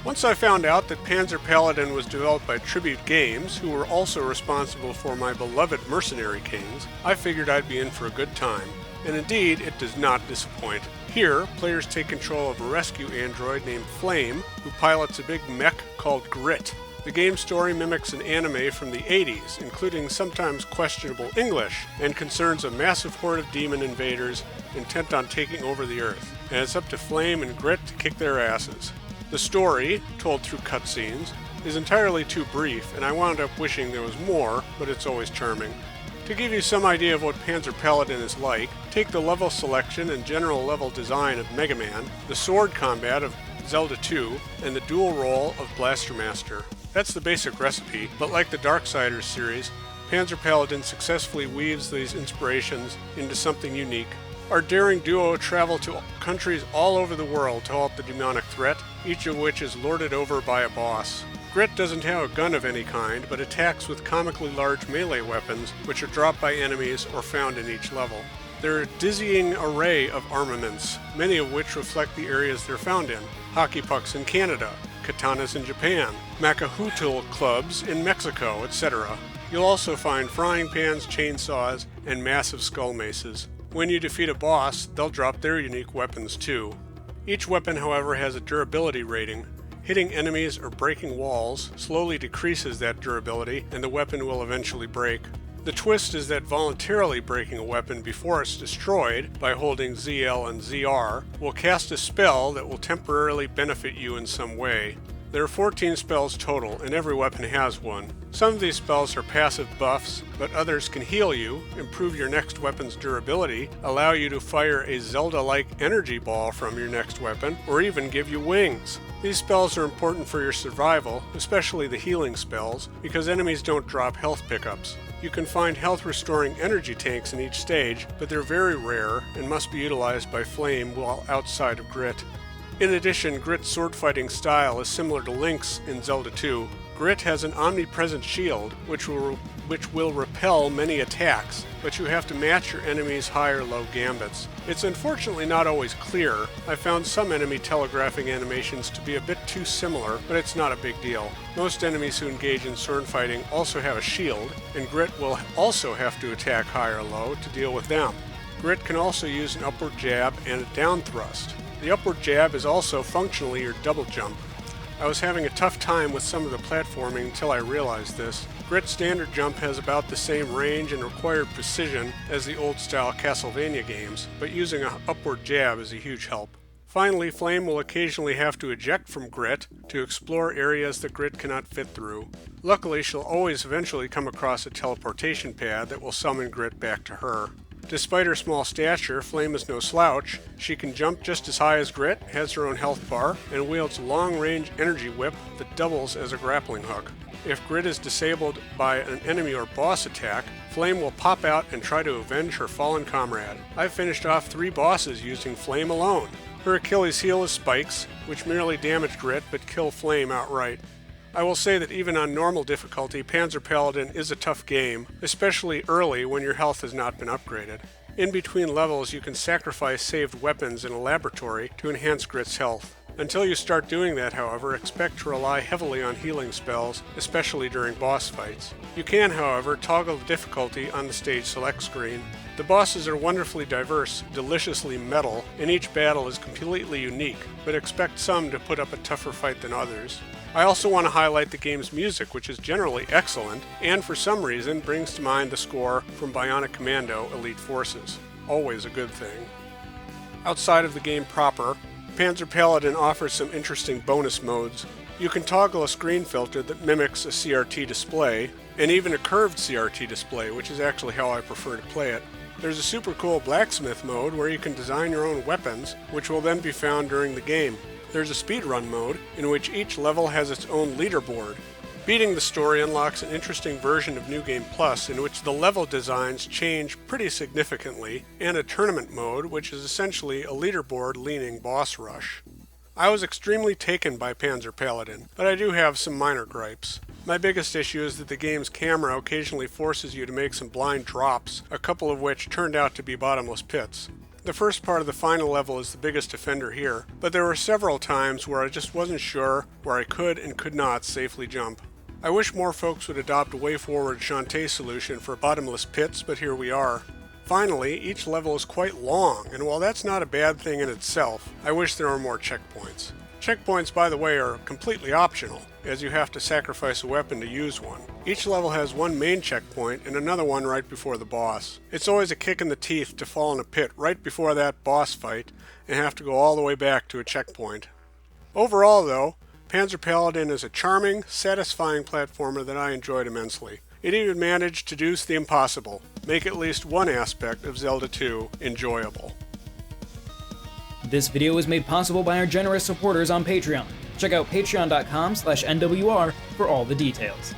Once I found out that Panzer Paladin was developed by Tribute Games, who were also responsible for my beloved Mercenary Kings, I figured I'd be in for a good time. And indeed, it does not disappoint. Here, players take control of a rescue android named Flame, who pilots a big mech called Grit. The game's story mimics an anime from the 80s, including sometimes questionable English, and concerns a massive horde of demon invaders intent on taking over the Earth. And it's up to Flame and Grit to kick their asses. The story, told through cutscenes, is entirely too brief, and I wound up wishing there was more, but it's always charming. To give you some idea of what Panzer Paladin is like, take the level selection and general level design of Mega Man, the sword combat of Zelda 2, and the dual role of Blaster Master. That's the basic recipe, but like the Darksiders series, Panzer Paladin successfully weaves these inspirations into something unique. Our daring duo travel to countries all over the world to halt the demonic threat, each of which is lorded over by a boss. Grit doesn't have a gun of any kind, but attacks with comically large melee weapons, which are dropped by enemies or found in each level. There are a dizzying array of armaments, many of which reflect the areas they're found in. Hockey pucks in Canada, katanas in Japan, Macahutul clubs in Mexico, etc. You'll also find frying pans, chainsaws, and massive skull maces. When you defeat a boss, they'll drop their unique weapons too. Each weapon, however, has a durability rating. Hitting enemies or breaking walls slowly decreases that durability, and the weapon will eventually break. The twist is that voluntarily breaking a weapon before it's destroyed, by holding ZL and ZR, will cast a spell that will temporarily benefit you in some way. There are 14 spells total, and every weapon has one. Some of these spells are passive buffs, but others can heal you, improve your next weapon's durability, allow you to fire a Zelda-like energy ball from your next weapon, or even give you wings. These spells are important for your survival, especially the healing spells, because enemies don't drop health pickups. You can find health-restoring energy tanks in each stage, but they're very rare and must be utilized by Flame while outside of Grit. In addition, Grit's sword-fighting style is similar to Link's in Zelda 2. Grit has an omnipresent shield, which will repel many attacks, but you have to match your enemy's high or low gambits. It's unfortunately not always clear. I found some enemy telegraphing animations to be a bit too similar, but it's not a big deal. Most enemies who engage in sword fighting also have a shield, and Grit will also have to attack high or low to deal with them. Grit can also use an upward jab and a down thrust. The upward jab is also functionally your double jump. I was having a tough time with some of the platforming until I realized this. Grit's standard jump has about the same range and required precision as the old-style Castlevania games, but using an upward jab is a huge help. Finally, Flame will occasionally have to eject from Grit to explore areas that Grit cannot fit through. Luckily, she'll always eventually come across a teleportation pad that will summon Grit back to her. Despite her small stature, Flame is no slouch. She can jump just as high as Grit, has her own health bar, and wields a long-range energy whip that doubles as a grappling hook. If Grit is disabled by an enemy or boss attack, Flame will pop out and try to avenge her fallen comrade. I've finished off 3 bosses using Flame alone. Her Achilles heel is spikes, which merely damage Grit but kill Flame outright. I will say that even on normal difficulty, Panzer Paladin is a tough game, especially early when your health has not been upgraded. In between levels, you can sacrifice saved weapons in a laboratory to enhance Grit's health. Until you start doing that, however, expect to rely heavily on healing spells, especially during boss fights. You can, however, toggle the difficulty on the stage select screen. The bosses are wonderfully diverse, deliciously metal, and each battle is completely unique, but expect some to put up a tougher fight than others. I also want to highlight the game's music, which is generally excellent, and for some reason brings to mind the score from Bionic Commando Elite Forces. Always a good thing. Outside of the game proper, Panzer Paladin offers some interesting bonus modes. You can toggle a screen filter that mimics a CRT display, and even a curved CRT display, which is actually how I prefer to play it. There's a super cool Blacksmith mode where you can design your own weapons, which will then be found during the game. There's a speedrun mode, in which each level has its own leaderboard. Beating the story unlocks an interesting version of New Game Plus, in which the level designs change pretty significantly, and a tournament mode, which is essentially a leaderboard-leaning boss rush. I was extremely taken by Panzer Paladin, but I do have some minor gripes. My biggest issue is that the game's camera occasionally forces you to make some blind drops, a couple of which turned out to be bottomless pits. The first part of the final level is the biggest offender here, but there were several times where I just wasn't sure where I could and could not safely jump. I wish more folks would adopt a way-forward Shantae solution for bottomless pits, but here we are. Finally, each level is quite long, and while that's not a bad thing in itself, I wish there were more checkpoints. Checkpoints, by the way, are completely optional, as you have to sacrifice a weapon to use one. Each level has one main checkpoint and another one right before the boss. It's always a kick in the teeth to fall in a pit right before that boss fight and have to go all the way back to a checkpoint. Overall, though, Panzer Paladin is a charming, satisfying platformer that I enjoyed immensely. It even managed to do the impossible, make at least one aspect of Zelda 2 enjoyable. This video was made possible by our generous supporters on Patreon. Check out patreon.com/NWR for all the details.